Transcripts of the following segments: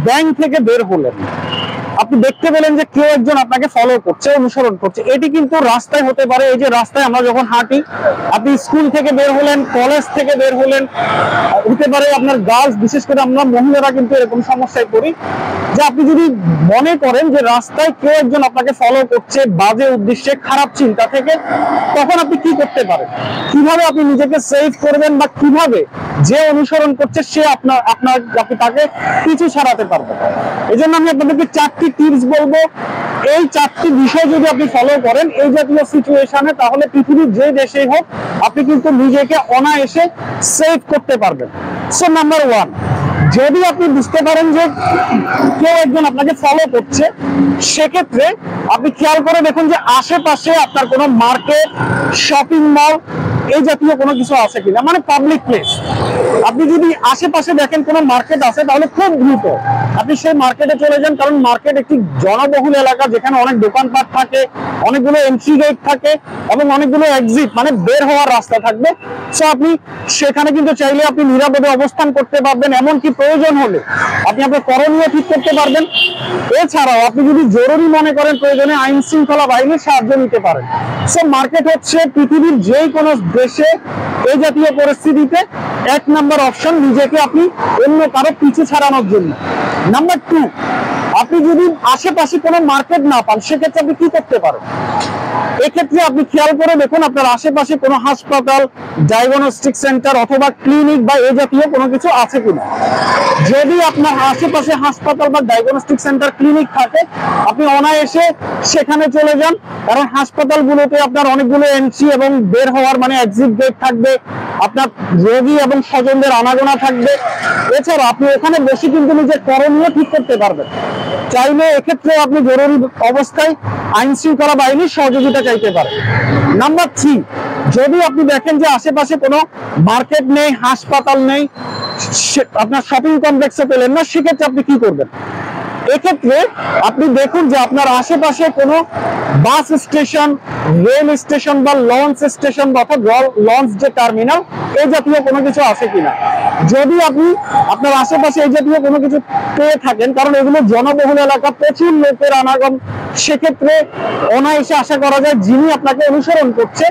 Bank থেকে বের হলেন, আপনি দেখতে পেলেন যে কেউ একজন আপনাকে ফলো করছে, অনুসরণ করছে, এটি কিন্তু রাস্তায় হতে পারে। এই যে রাস্তায় আমরা যখন হাঁটি, আপনি স্কুল থেকে বের হলেন, কলেজ থেকে বের হলেন, হতে পারে আপনার গার্লস, বিশেষ করে আমরা মহিলারা কিন্তু এরকম সমস্যায় পড়ি যে আপনি যদি মনে করেন যে রাস্তায় কেউ একজন আপনাকে ফলো করছে বাজে উদ্দেশ্যে, খারাপ চিন্তা থেকে, তখন আপনি কি করতে পারেন, কিভাবে আপনি নিজেকে সেভ করবেন, বা কিভাবে যে অনুসরণ করছে সে আপনি তাকে পিছু ছাড়াতে পারবেন। এই জন্য আমি আপনাদেরকে 4টি টিপস বলবো। এই 4টি বিষয় যদি আপনি ফলো করেন এই জাতীয় সিচুয়েশনে, তাহলে পৃথিবীর যে দেশেই হোক আপনি কিন্তু নিজেকে অনায়াসে সেভ করতে পারবেন। সো নাম্বার 1, যদি আপনি বুঝতে পারেন যে কেউ একজন আপনাকে ফলো করছে, সেক্ষেত্রে আপনি খেয়াল করে দেখুন যে আশেপাশে আপনার কোনো মার্কেট, শপিং মল এই জাতীয় কোনো কিছু আছে কিনা, মানে পাবলিক প্লেস। আপনি যদি আশেপাশে দেখেন কোনো মার্কেট আছে, তাহলে খুব দ্রুত আপনি সেই মার্কেটে চলে যান, কারণ মার্কেট একটি জনবহুল এলাকা যেখানে অনেক দোকানপাট থাকে, অনেকগুলো এন্ট্রি গেট থাকে এবং অনেকগুলো এক্সিট মানে বের হওয়ার রাস্তা থাকবে। সো আপনি সেখানে কিন্তু চাইলে আপনি নিরাপদে অবস্থান করতে পারবেন, এমনকি প্রয়োজন হলে আপনি আপনার করণীয় ঠিক করতে পারবেন। এছাড়াও আপনি যদি জরুরি মনে করেন, প্রয়োজনে আইন শৃঙ্খলা বাহিনীর সাহায্য নিতে পারেন। সো মার্কেট হচ্ছে পৃথিবীর যে কোনো দেশে এই জাতীয় পরিস্থিতিতে 1 নাম্বার অপশন, নিজেকে আপনি অন্য কারো পিছু ছাড়ানোর জন্য। নাম্বার 2, আপনি যদি আশেপাশে কোনো মার্কেট না পান, সেক্ষেত্রে আপনি কি করতে পারেন। এক্ষেত্রে আপনি খেয়াল করে দেখুন আপনার আশেপাশে কোনো হাসপাতাল, ডায়াগনস্টিক সেন্টার অথবা ক্লিনিক বা এই জাতীয় কোনো কিছু আছে কিনা। যদি আপনার আশেপাশে হাসপাতাল বা ডায়াগনস্টিক সেন্টার, ক্লিনিক থাকে, আপনি অনায়াসে সেখানে চলে যান, কারণ হাসপাতালগুলোতে আপনার অনেকগুলো এন্ট্রি এবং বের হওয়ার মানে এক্সিট গেট থাকবে, আপনার রোগী এবং স্বজনদের আনাগোনা থাকবে। এছাড়া আপনি ওখানে বসে কিন্তু নিজের করণীয় ঠিক করতে পারবেন। চাইলে এক্ষেত্রে আপনি জরুরি অবস্থায় আইন শৃঙ্খলা বাহিনীর সহযোগিতা চাইতে পারেন। নাম্বার 3, যদি আপনি দেখেন যে আশেপাশে কোনো মার্কেট নেই, হাসপাতাল নেই, আপনার শপিং কমপ্লেক্সে পেলেন না, সেক্ষেত্রে আপনি কি করবেন। এক্ষেত্রে আপনি দেখুন যে আপনার আশেপাশে কোনো বাস স্টেশন, রেল স্টেশন বা লঞ্চ স্টেশন অর্থাৎ লঞ্চ যে টার্মিনাল, এই জাতীয় কোনো কিছু আছে কিনা। যদি আপনি আপনার আশেপাশে এই জাতীয় কোনো কিছু পেয়ে থাকেন, কারণ এগুলো জনবহুল এলাকা, প্রচুর লোকের আনাগম, সেক্ষেত্রে অনায়াসে আশা করা যায় যিনি আপনাকে অনুসরণ করছে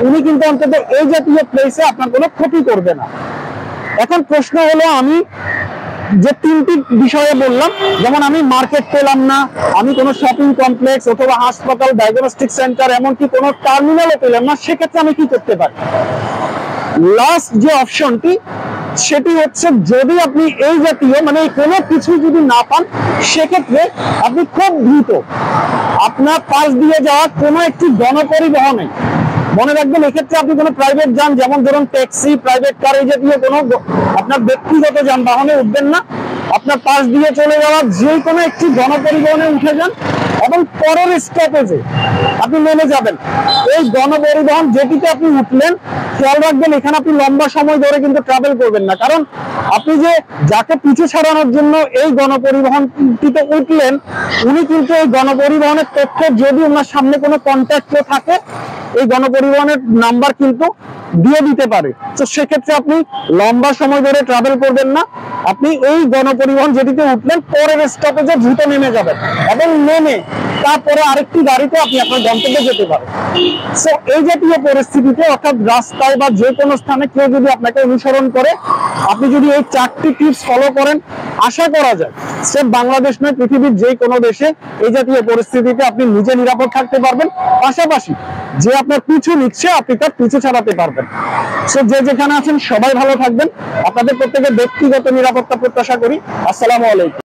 উনি কিন্তু অন্তত এই জাতীয় প্লেসে আপনার কোনো ক্ষতি করবে না। এখন প্রশ্ন হলো, আমি যে 3টি বিষয়ে বললাম, যেমন আমি মার্কেট পেলাম না, আমি কোনো শপিং কমপ্লেক্স অথবা হাসপাতাল, ডায়াগনস্টিক সেন্টার, এমনকি কোনো টার্মিনালও পেলাম না, সেক্ষেত্রে আমি কি করতে পারি। লাস্ট যে অপশনটি সেটি হচ্ছে, যদি আপনি এই জাতীয় মানে কোনো কিছু যদি না পান, সেক্ষেত্রে আপনি খুব দ্রুত আপনার পাশ দিয়ে যাওয়া কোনো একটি গণপরিবহনে, মনে রাখবেন এক্ষেত্রে আপনি কোনো প্রাইভেট যান, যেমন ধরুন ট্যাক্সি, প্রাইভেট কার, এই জাতীয় কোনো আপনার ব্যক্তিগত যানবাহনে উঠবেন না। আপনার পাশ দিয়ে চলে যাওয়া যে কোনো একটি গণপরিবহনে উঠে যান এবং পরের স্টপেজে আপনি নেমে যাবেন। এই গণপরিবহন যেটিতে আপনি উঠলেন, খেয়াল রাখবেন এখানে আপনি লম্বা সময় ধরে কিন্তু ট্রাভেল করবেন না, কারণ আপনি যে যাকে পিছু ছাড়ানোর জন্য এই গণপরিবহনটিতে উঠলেন, উনি কিন্তু এই গণপরিবহনের তথ্য, যদি ওনার সামনে কোনো কন্ট্যাক্ট থাকে, এই গণপরিবহনের নাম্বার কিন্তু দিয়ে দিতে পারে। তো সেক্ষেত্রে আপনি লম্বা সময় ধরে ট্রাভেল করবেন না, আপনি এই গণপরিবহন যেটিতে উঠলেন পরের স্টপেজে দ্রুত নেমে যাবেন এবং নেমে তারপরে আরেকটি গাড়িতে আপনি আপনার গন্তব্যে যেতে পারেন। সো এই জাতীয় পরিস্থিতিতে, অর্থাৎ রাস্তায় বা যে কোনো স্থানে কেউ যদি আপনাকে অনুসরণ করে, আপনি যদি এই 4টি টিপস ফলো করেন, আশা করা যায় সে বাংলাদেশ নয়, পৃথিবীর যে কোনো দেশে এই জাতীয় পরিস্থিতিতে আপনি নিজে নিরাপদ থাকতে পারবেন, পাশাপাশি যে আপনার পিছু নিচ্ছে আপনি তার পিছু ছাড়াতে পারবেন। সো যে যেখানে আছেন সবাই ভালো থাকবেন, আপনাদের প্রত্যেকের ব্যক্তিগত নিরাপত্তা প্রত্যাশা করি। আসসালামু আলাইকুম।